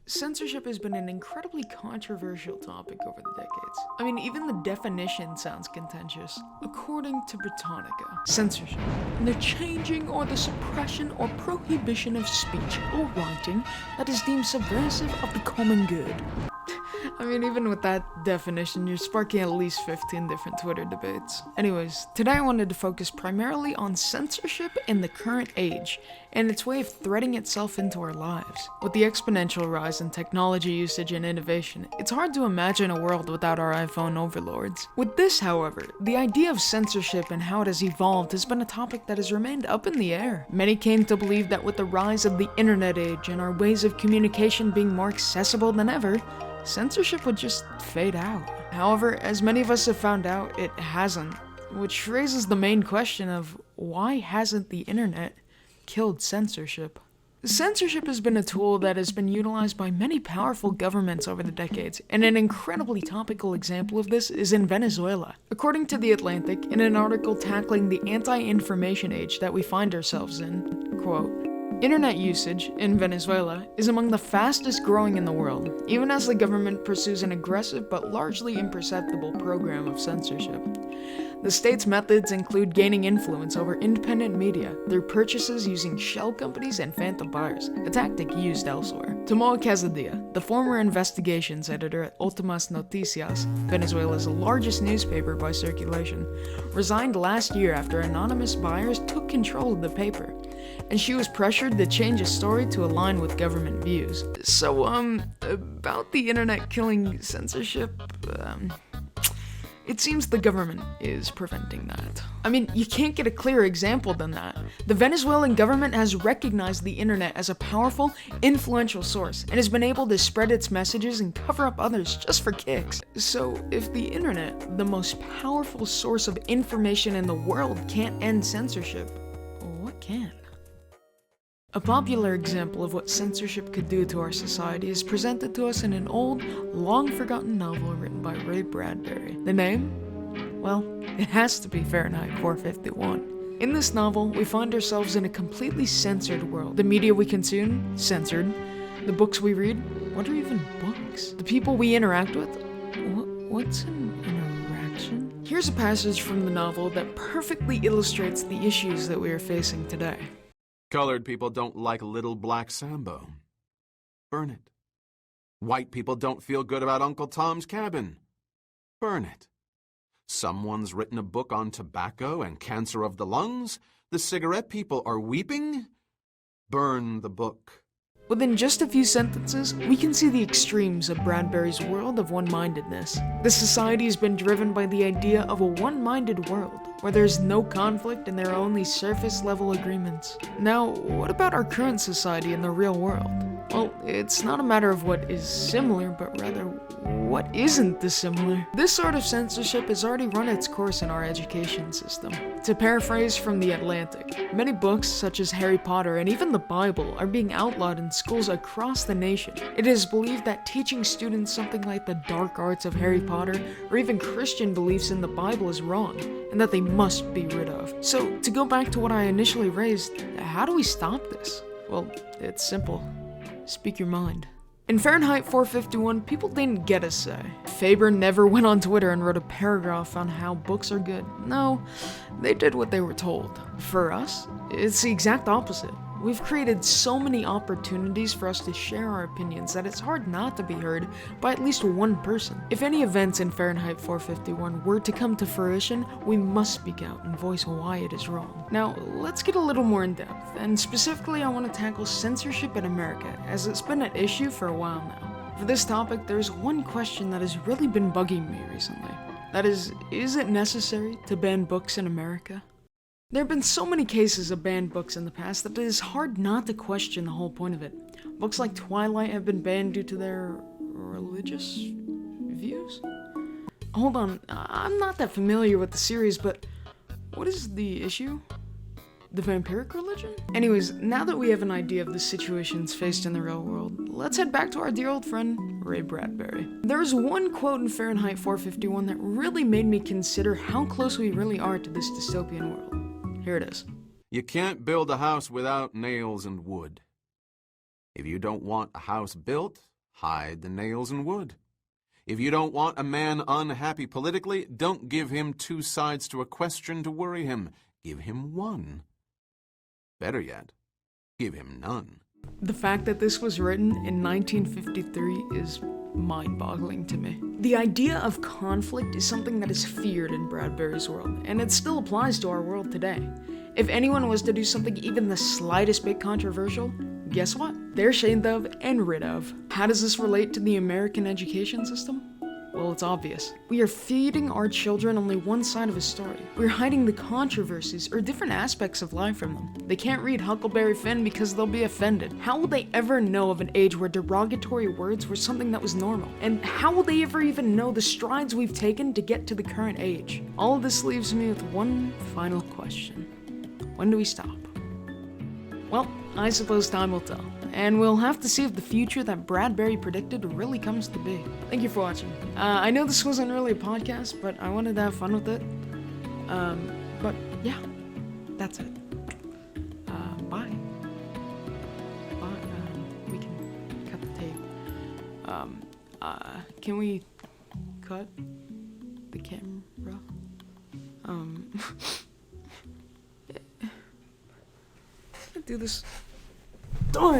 Censorship has been an incredibly controversial topic over the decades. I mean, even the definition sounds contentious. According to Britannica, censorship, the changing or the suppression or prohibition of speech or writing that is deemed subversive of the common good. I mean, even with that definition, you're sparking at least 15 different Twitter debates. Anyways, today I wanted to focus primarily on censorship in the current age, and its way of threading itself into our lives. With the exponential rise in technology usage and innovation, it's hard to imagine a world without our iPhone overlords. With this, however, the idea of censorship and how it has evolved has been a topic that has remained up in the air. Many came to believe that with the rise of the internet age and our ways of communication being more accessible than ever, censorship would just fade out. However, as many of us have found out, it hasn't, which raises the main question of why hasn't the internet killed censorship? Censorship has been a tool that has been utilized by many powerful governments over the decades, and an incredibly topical example of this is in Venezuela. According to The Atlantic, in an article tackling the anti-information age that we find ourselves in, quote, "Internet usage in Venezuela is among the fastest growing in the world, even as the government pursues an aggressive but largely imperceptible program of censorship. The state's methods include gaining influence over independent media through purchases using shell companies and phantom buyers, a tactic used elsewhere." Tomoa Casadilla, the former investigations editor at Últimas Noticias, Venezuela's largest newspaper by circulation, resigned last year after anonymous buyers took control of the paper, and she was pressured to change a story to align with government views. So, about the internet killing censorship, it seems the government is preventing that. I mean, you can't get a clearer example than that. The Venezuelan government has recognized the internet as a powerful, influential source, and has been able to spread its messages and cover up others just for kicks. So, if the internet, the most powerful source of information in the world, can't end censorship, what can? A popular example of what censorship could do to our society is presented to us in an old, long-forgotten novel written by Ray Bradbury. The name? Well, it has to be Fahrenheit 451. In this novel, we find ourselves in a completely censored world. The media we consume? Censored. The books we read? What are even books? The people we interact with? What's an interaction? Here's a passage from the novel that perfectly illustrates the issues that we are facing today. Colored people don't like Little Black Sambo. Burn it. White people don't feel good about Uncle Tom's Cabin. Burn it. Someone's written a book on tobacco and cancer of the lungs. The cigarette people are weeping. Burn the book. Within just a few sentences, we can see the extremes of Bradbury's world of one-mindedness. The society has been driven by the idea of a one-minded world, where there's no conflict and there are only surface-level agreements. Now, what about our current society in the real world? Well, it's not a matter of what is similar, but rather what isn't dissimilar. This sort of censorship has already run its course in our education system. To paraphrase from The Atlantic, many books such as Harry Potter and even the Bible are being outlawed in schools across the nation. It is believed that teaching students something like the dark arts of Harry Potter or even Christian beliefs in the Bible is wrong, and that they must be rid of. So, to go back to what I initially raised, how do we stop this? Well, it's simple. Speak your mind. In Fahrenheit 451, people didn't get a say. Faber never went on Twitter and wrote a paragraph on how books are good. No, they did what they were told. For us, it's the exact opposite. We've created so many opportunities for us to share our opinions that it's hard not to be heard by at least one person. If any events in Fahrenheit 451 were to come to fruition, we must speak out and voice why it is wrong. Now, let's get a little more in depth, and specifically I want to tackle censorship in America, as it's been an issue for a while now. For this topic, there's one question that has really been bugging me recently. That is it necessary to ban books in America? There have been so many cases of banned books in the past that it is hard not to question the whole point of it. Books like Twilight have been banned due to their religious views? Hold on, I'm not that familiar with the series, but what is the issue? The vampiric religion? Anyways, now that we have an idea of the situations faced in the real world, let's head back to our dear old friend, Ray Bradbury. There is one quote in Fahrenheit 451 that really made me consider how close we really are to this dystopian world. Here it is. You can't build a house without nails and wood. If you don't want a house built, hide the nails in wood. If you don't want a man unhappy politically, don't give him two sides to a question to worry him. Give him one. Better yet, give him none. The fact that this was written in 1953 is mind-boggling to me. The idea of conflict is something that is feared in Bradbury's world, and it still applies to our world today. If anyone was to do something even the slightest bit controversial, guess what? They're ashamed of and rid of. How does this relate to the American education system? Well, it's obvious. We are feeding our children only one side of a story. We're hiding the controversies or different aspects of life from them. They can't read Huckleberry Finn because they'll be offended. How will they ever know of an age where derogatory words were something that was normal? And how will they ever even know the strides we've taken to get to the current age? All of this leaves me with one final question. When do we stop? Well, I suppose time will tell. And we'll have to see if the future that Bradbury predicted really comes to be. Thank you for watching. I know this wasn't really a podcast, but I wanted to have fun with it. But yeah, that's it. Bye. Bye. We can cut the tape. Can we cut the camera? Do this. Darn!